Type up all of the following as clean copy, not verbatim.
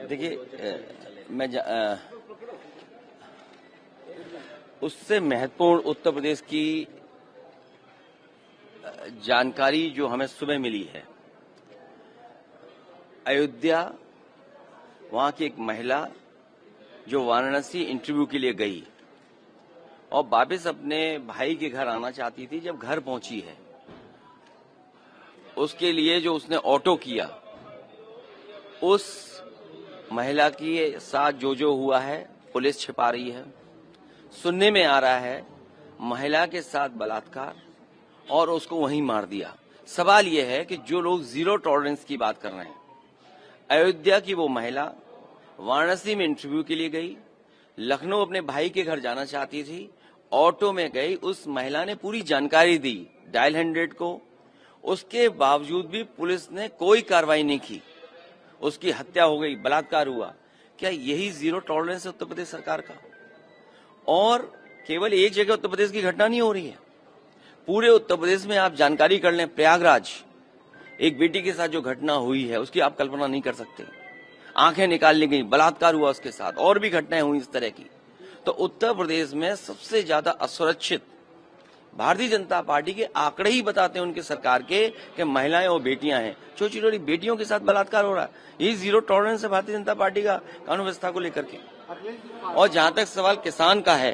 देखिए उससे महत्वपूर्ण उत्तर प्रदेश की जानकारी जो हमें सुबह मिली है, अयोध्या वहां की एक महिला जो वाराणसी इंटरव्यू के लिए गई और वापस अपने भाई के घर आना चाहती थी। जब घर पहुंची है, उसके लिए जो उसने ऑटो किया, उस महिला के साथ जो हुआ है पुलिस छिपा रही है। सुनने में आ रहा है महिला के साथ बलात्कार और उसको वहीं मार दिया। सवाल यह है कि जो लोग जीरो टॉलरेंस की बात कर रहे हैं, अयोध्या की वो महिला वाराणसी में इंटरव्यू के लिए गई, लखनऊ अपने भाई के घर जाना चाहती थी, ऑटो में गई। उस महिला ने पूरी जानकारी दी डायल 100 को, उसके बावजूद भी पुलिस ने कोई कार्रवाई नहीं की। उसकी हत्या हो गई, बलात्कार हुआ। क्या यही जीरो टॉलरेंस है उत्तर प्रदेश सरकार का? और केवल एक जगह उत्तर प्रदेश की घटना नहीं हो रही है, पूरे उत्तर प्रदेश में आप जानकारी कर लें। प्रयागराज एक बेटी के साथ जो घटना हुई है, उसकी आप कल्पना नहीं कर सकते। आंखें निकाल ली गई, बलात्कार हुआ उसके साथ, और भी घटनाएं हुई इस तरह की। तो उत्तर प्रदेश में सबसे ज्यादा असुरक्षित भारतीय जनता पार्टी के आंकड़े ही बताते हैं उनके सरकार के कि महिलाएं और बेटियां हैं। छोटी छोटी बेटियों के साथ बलात्कार हो रहा है। यही जीरो टॉलरेंस है भारतीय जनता पार्टी का कानून व्यवस्था को लेकर के। और जहां तक सवाल किसान का है,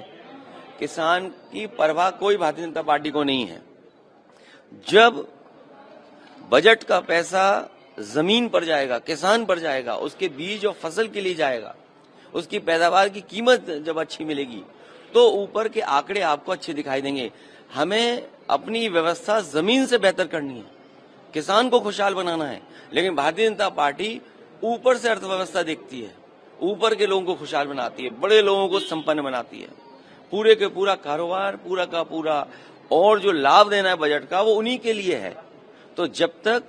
किसान की परवाह कोई भारतीय जनता पार्टी को नहीं है। जब बजट का पैसा जमीन पर जाएगा, किसान पर जाएगा, उसके बीज और फसल के लिए जाएगा, उसकी पैदावार की कीमत जब अच्छी मिलेगी, तो ऊपर के आंकड़े आपको अच्छे दिखाई देंगे। हमें अपनी व्यवस्था जमीन से बेहतर करनी है, किसान को खुशहाल बनाना है। लेकिन भारतीय जनता पार्टी ऊपर से अर्थव्यवस्था देखती है, ऊपर के लोगों को खुशहाल बनाती है, बड़े लोगों को संपन्न बनाती है। पूरे के पूरा कारोबार, पूरा का पूरा, और जो लाभ देना है बजट का, वो उन्हीं के लिए है। तो जब तक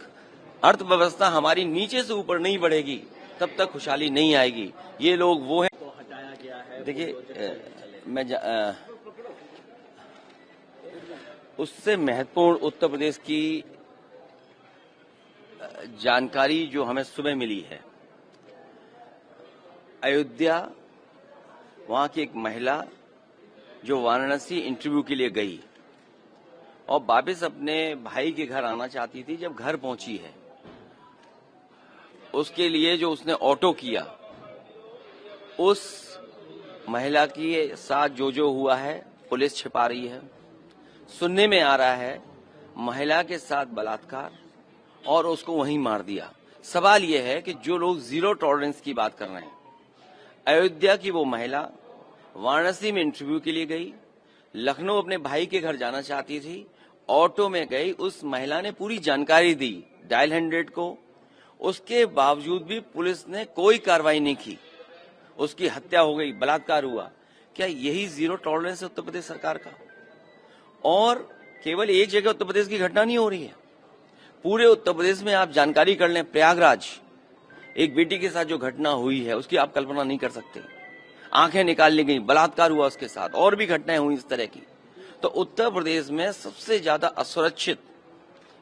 अर्थव्यवस्था हमारी नीचे से ऊपर नहीं बढ़ेगी, तब तक खुशहाली नहीं आएगी। ये लोग वो हैं। देखिए उससे महत्वपूर्ण उत्तर प्रदेश की जानकारी जो हमें सुबह मिली है, अयोध्या वहां की एक महिला जो वाराणसी इंटरव्यू के लिए गई और वापस अपने भाई के घर आना चाहती थी। जब घर पहुंची है, उसके लिए जो उसने ऑटो किया, उस महिला के साथ जो हुआ है पुलिस छिपा रही है। सुनने में आ रहा है महिला के साथ बलात्कार और उसको वहीं मार दिया। सवाल यह है कि जो लोग जीरो टॉलरेंस की बात कर रहे हैं, अयोध्या की वो महिला वाराणसी में इंटरव्यू के लिए गई, लखनऊ अपने भाई के घर जाना चाहती थी, ऑटो में गई। उस महिला ने पूरी जानकारी दी डायल 100 को, उसके बावजूद भी पुलिस ने कोई कार्रवाई नहीं की। उसकी हत्या हो गई, बलात्कार हुआ। क्या यही जीरो टॉलरेंस है उत्तर प्रदेश सरकार का? और केवल एक जगह उत्तर प्रदेश की घटना नहीं हो रही है, पूरे उत्तर प्रदेश में आप जानकारी कर लें। प्रयागराज एक बेटी के साथ जो घटना हुई है, उसकी आप कल्पना नहीं कर सकते। आंखें निकाल ली गई, बलात्कार हुआ उसके साथ, और भी घटनाएं हुई इस तरह की। तो उत्तर प्रदेश में सबसे ज्यादा असुरक्षित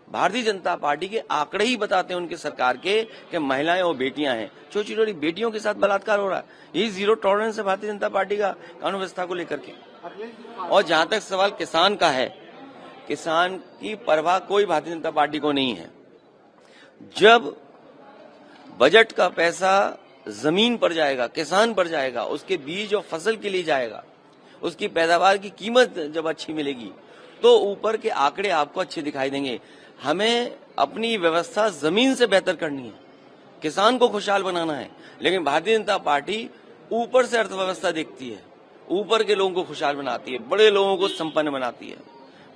भारतीय जनता पार्टी के आंकड़े ही बताते हैं उनके सरकार के कि महिलाएं और बेटियां हैं। छोटी छोटी बेटियों के साथ बलात्कार हो रहा है। यही जीरो टॉलरेंस है भारतीय जनता पार्टी का कानून व्यवस्था को लेकर के। और जहां तक सवाल किसान का है, किसान की परवाह कोई भारतीय जनता पार्टी को नहीं है। जब बजट का पैसा जमीन पर जाएगा, किसान पर जाएगा, उसके बीज और फसल के लिए जाएगा, उसकी पैदावार की कीमत जब अच्छी मिलेगी, तो ऊपर के आंकड़े आपको अच्छे दिखाई देंगे। हमें अपनी व्यवस्था जमीन से बेहतर करनी है, किसान को खुशहाल बनाना है। लेकिन भारतीय जनता पार्टी ऊपर से अर्थव्यवस्था देखती है, ऊपर के लोगों को खुशहाल बनाती है, बड़े लोगों को संपन्न बनाती है।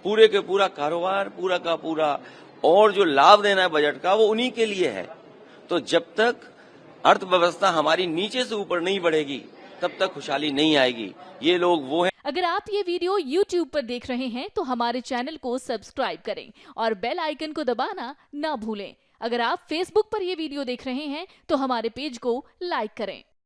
पूरे के पूरा कारोबार, पूरा का पूरा, और जो लाभ देना है बजट का, वो उन्हीं के लिए है। तो जब तक अर्थव्यवस्था हमारी नीचे से ऊपर नहीं बढ़ेगी, तब तक खुशहाली नहीं आएगी। ये लोग वो हैं। अगर आप ये वीडियो YouTube पर देख रहे हैं तो हमारे चैनल को सब्सक्राइब करें और बेल आइकन को दबाना ना भूलें। अगर आप Facebook पर ये वीडियो देख रहे हैं तो हमारे पेज को लाइक करें।